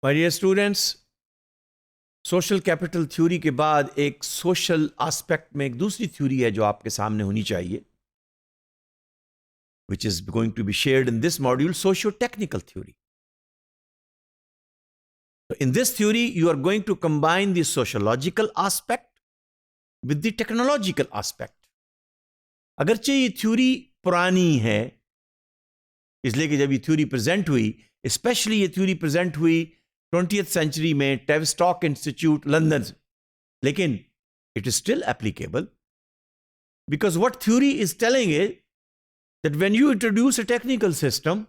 My dear students, social capital theory के बाद एक सोशल एस्पेक्ट में एक दूसरी थ्योरी है जो आपके सामने होनी चाहिए, which is going to be shared in this module, socio-technical theory. So in this theory, you are going to combine the sociological aspect with the technological aspect. अगरचे ये थ्योरी पुरानी है, इसलिए कि जब ये थ्योरी प्रेजेंट हुई, स्पेशली ये थ्योरी प्रेजेंट हुई 20th सेंचुरी में टेवस्टॉक इंस्टीट्यूट लंदन, लेकिन it is still applicable because what theory is telling is that when you introduce a technical system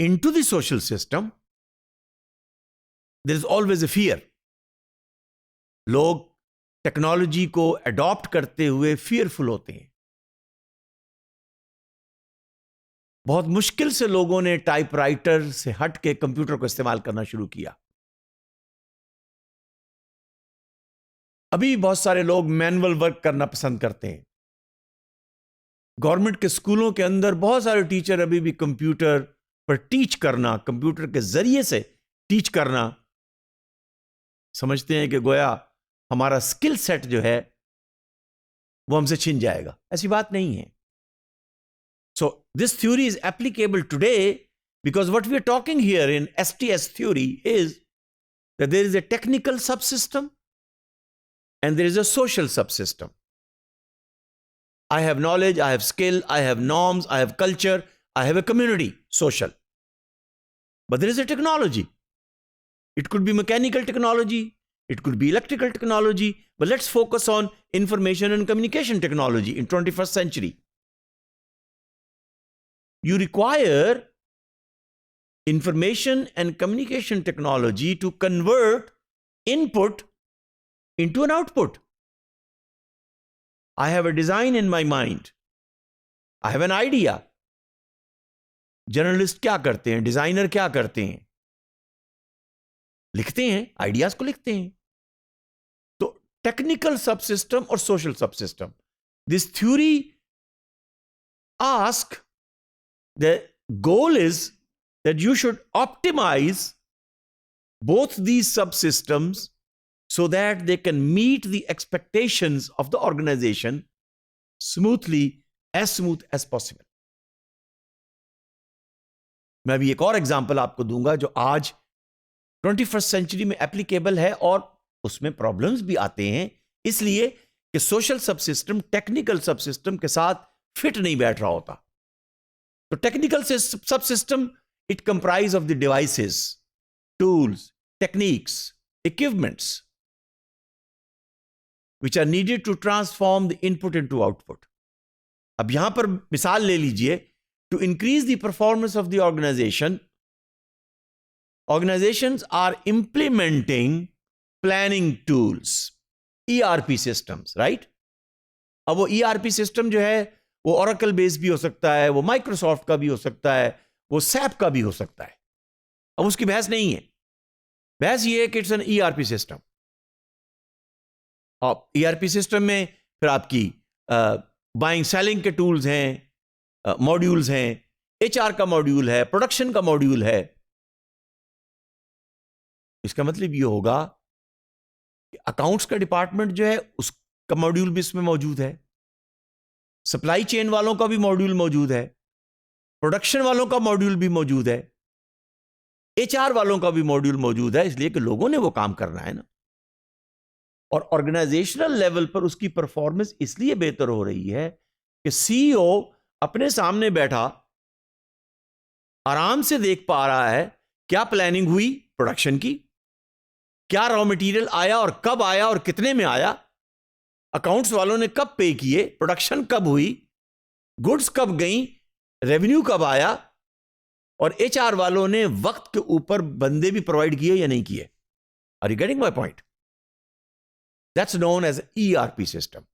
into the social system, there is always a fear. लोग technology को adopt करते हुए fearful होते हैं. बहुत मुश्किल से लोगों ने टाइपराइटर से हट के कंप्यूटर को इस्तेमाल करना शुरू किया. अभी बहुत सारे लोग मैनुअल वर्क करना पसंद करते हैं. गवर्नमेंट के स्कूलों के अंदर बहुत सारे टीचर अभी भी कंप्यूटर पर टीच करना, कंप्यूटर के जरिए से टीच करना समझते हैं कि गोया हमारा स्किल सेट जो है वो हमसे छिन जाएगा. ऐसी बात नहीं है. So this theory is applicable today because what we are talking here in STS theory is that there is a technical subsystem and there is a social subsystem. I have knowledge, I have skill, I have norms, I have culture, I have a community, social. But there is a technology. It could be mechanical technology, it could be electrical technology, but let's focus on information and communication technology in 21st century. You require information and communication technology to convert input into an output. I have a design in my mind. I have an idea. Journalist क्या करते हैं, designer क्या करते हैं? लिखते हैं, ideas को लिखते हैं. तो टेक्निकल सबसिस्टम और social subsystem. This theory ask the goal is that you should optimize both these subsystems so that they can meet the expectations of the organization smoothly, as smooth as possible. मैं भी एक और example आपको दूंगा जो आज 21st century में applicable है और उसमें प्रॉब्लम्स भी आते हैं, इसलिए कि सोशल सबसिस्टम टेक्निकल सबसिस्टम के साथ फिट नहीं बैठ रहा होता. So technical subsystem, it comprises of the devices, tools, techniques, equipments which are needed to transform the input into output. अब यहां पर मिसाल ले लीजिए. To increase the performance of the organization, organizations are implementing planning tools, ERP systems, right? अब वो ERP system जो है वो ओरेकल बेस भी हो सकता है, वो माइक्रोसॉफ्ट का भी हो सकता है, वो सैप का भी हो सकता है. अब उसकी बहस नहीं है. बहस ये है कि इट्स एन ईआरपी सिस्टम. और ईआरपी सिस्टम में फिर आपकी बाइंग सेलिंग के टूल्स हैं, मॉड्यूल्स हैं, एचआर का मॉड्यूल है, प्रोडक्शन का मॉड्यूल है. इसका मतलब ये होगा कि अकाउंट्स का डिपार्टमेंट जो है उसका मॉड्यूल भी इसमें मौजूद है, सप्लाई चेन वालों का भी मॉड्यूल मौजूद है, प्रोडक्शन वालों का मॉड्यूल भी मौजूद है, एचआर वालों का भी मॉड्यूल मौजूद है, इसलिए कि लोगों ने वो काम करना है ना. और ऑर्गेनाइजेशनल लेवल पर उसकी परफॉर्मेंस इसलिए बेहतर हो रही है कि सीईओ अपने सामने बैठा आराम से देख पा रहा है क्या प्लानिंग हुई प्रोडक्शन की, क्या रॉ मटेरियल आया और कब आया और कितने में आया, अकाउंट्स वालों ने कब पे किए, प्रोडक्शन कब हुई, गुड्स कब गई, रेवेन्यू कब आया, और एचआर वालों ने वक्त के ऊपर बंदे भी प्रोवाइड किए या नहीं किए. Are you getting my point? That's known as ERP system.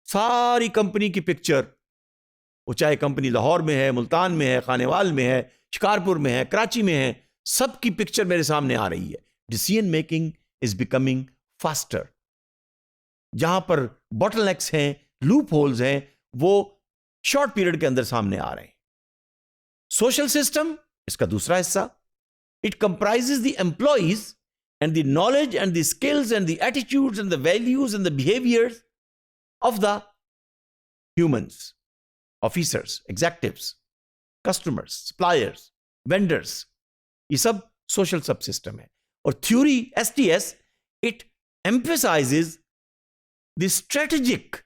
सारी कंपनी की पिक्चर, वो चाहे कंपनी लाहौर में है, मुल्तान में है, खानेवाल में है, शिकारपुर में है, कराची में है, सबकी पिक्चर मेरे सामने आ रही है. Decision making is becoming faster. जहां पर बॉटलनेक्स हैं, लूप होल्स हैं, वो शॉर्ट पीरियड के अंदर सामने आ रहे हैं. सोशल सिस्टम इसका दूसरा हिस्सा. It comprises the employees and the knowledge and the skills and the attitudes and the values and the behaviors of the humans, officers, executives, customers, suppliers, vendors. ये सब social subsystem है. और theory STS, it emphasizes the strategic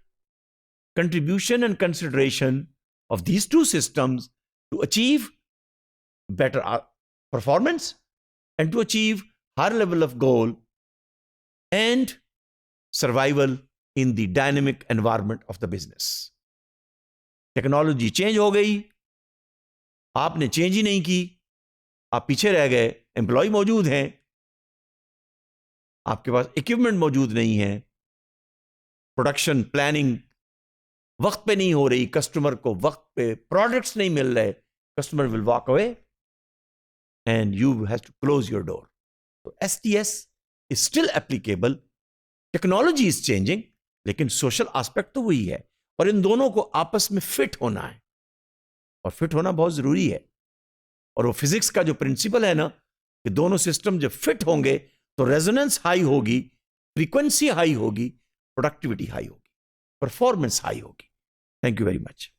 contribution and consideration of these two systems to achieve better performance and to achieve higher level of goal and survival in the dynamic environment of the business. Technology change हो गई, आपने change ही नहीं की, आप पीछे रह गए. Employ मौजूद हैं, आपके पास इक्विपमेंट मौजूद नहीं है, प्रोडक्शन प्लानिंग वक्त पे नहीं हो रही, कस्टमर को वक्त पे प्रोडक्ट्स नहीं मिल रहे, customer will walk away and you have to close your door. तो STS is still applicable. Technology is changing, लेकिन सोशल एस्पेक्ट तो वही है. और इन दोनों को आपस में फिट होना है, और फिट होना बहुत जरूरी है. और वो फिजिक्स का जो प्रिंसिपल है ना, कि दोनों सिस्टम जब फिट होंगे तो रेजोनेंस हाई होगी, फ्रीक्वेंसी हाई होगी, प्रोडक्टिविटी हाई होगी, परफॉर्मेंस हाई होगी. Thank you very much.